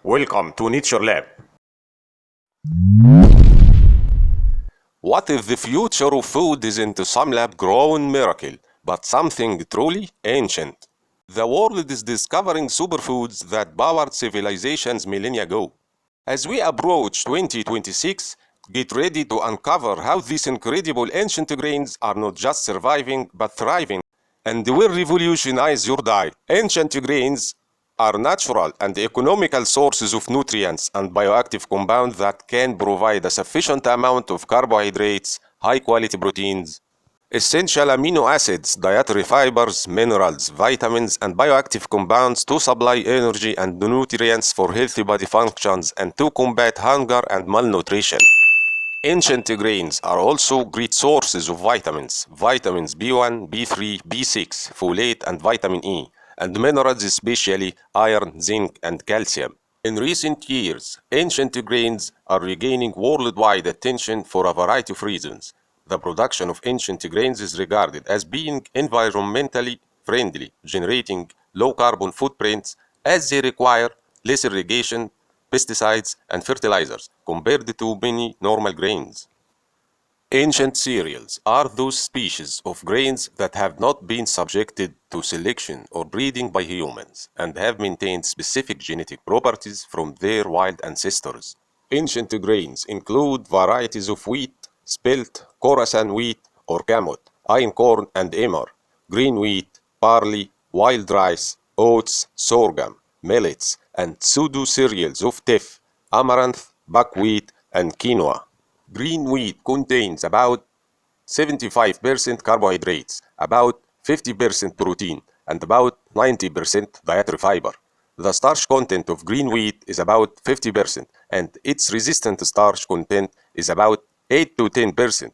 Welcome to Nature Lab. What if the future of food isn't some lab-grown miracle, but something truly ancient? The world is discovering superfoods that powered civilizations millennia ago. As we approach 2026, get ready to uncover how these incredible ancient grains are not just surviving, but thriving, and will revolutionize your diet. Ancient grains are natural and economical sources of nutrients and bioactive compounds that can provide a sufficient amount of carbohydrates, high-quality proteins, essential amino acids, dietary fibers, minerals, vitamins, and bioactive compounds to supply energy and nutrients for healthy body functions and to combat hunger and malnutrition. Ancient grains are also great sources of vitamins B1, B3, B6, folate, and vitamin E, and minerals especially iron, zinc, and calcium. In recent years, ancient grains are regaining worldwide attention for a variety of reasons. The production of ancient grains is regarded as being environmentally friendly, generating low carbon footprints as they require less irrigation, pesticides, and fertilizers compared to many normal grains. Ancient cereals are those species of grains that have not been subjected to selection or breeding by humans and have maintained specific genetic properties from their wild ancestors. Ancient grains include varieties of wheat, spelt, Khorasan wheat or kamut, einkorn and emmer, green wheat, barley, wild rice, oats, sorghum, millets, and pseudo-cereals of teff, amaranth, buckwheat, and quinoa. Green wheat contains about 75% carbohydrates, about 50% protein, and about 90% dietary fiber. The starch content of green wheat is about 50%, and its resistant starch content is about 8 to 10%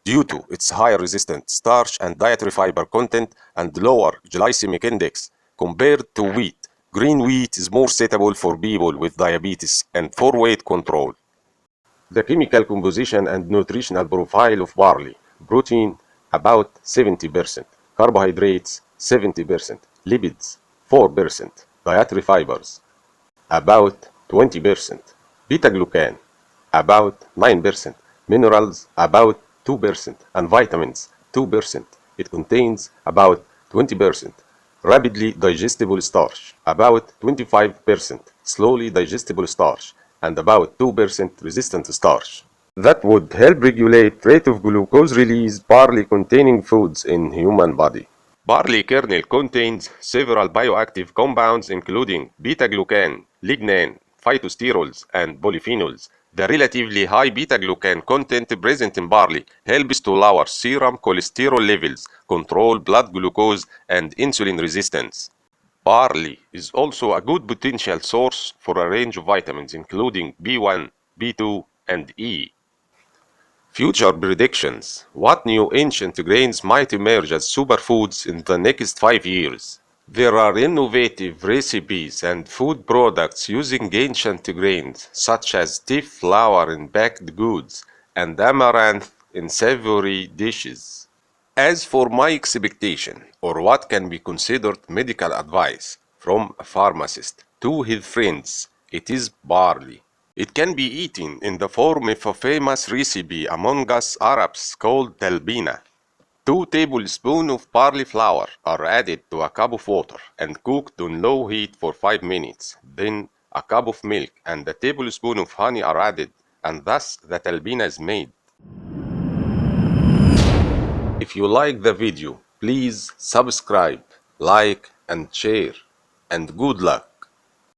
due to its higher resistant starch and dietary fiber content and lower glycemic index. Compared to wheat, green wheat is more suitable for people with diabetes and for weight control. The chemical composition and nutritional profile of barley: protein about 70%, carbohydrates 70%, lipids 4%, dietary fibers about 20%, beta-glucan about 9%, minerals about 2%, and vitamins 2%. It contains about 20%. Rapidly digestible starch about 25%, slowly digestible starch, and about 2% resistant starch. That would help regulate rate of glucose release. Barley containing foods in human body. Barley kernel contains several bioactive compounds including beta-glucan, lignan, phytosterols, and polyphenols. The relatively high beta-glucan content present in barley helps to lower serum cholesterol levels, control blood glucose, and insulin resistance. Barley is also a good potential source for a range of vitamins including B1, B2, and E. Future predictions: what new ancient grains might emerge as superfoods in the next 5 years? There are innovative recipes and food products using ancient grains, such as teff flour in baked goods and amaranth in savory dishes. As for my expectation, or what can be considered medical advice from a pharmacist to his friends, it is barley. It can be eaten in the form of a famous recipe among us Arabs called talbina. 2 tablespoons of barley flour are added to a cup of water and cooked on low heat for 5 minutes. Then a cup of milk and a tablespoon of honey are added, and thus the talbina is made. If you like the video, please subscribe, like, and share, and good luck.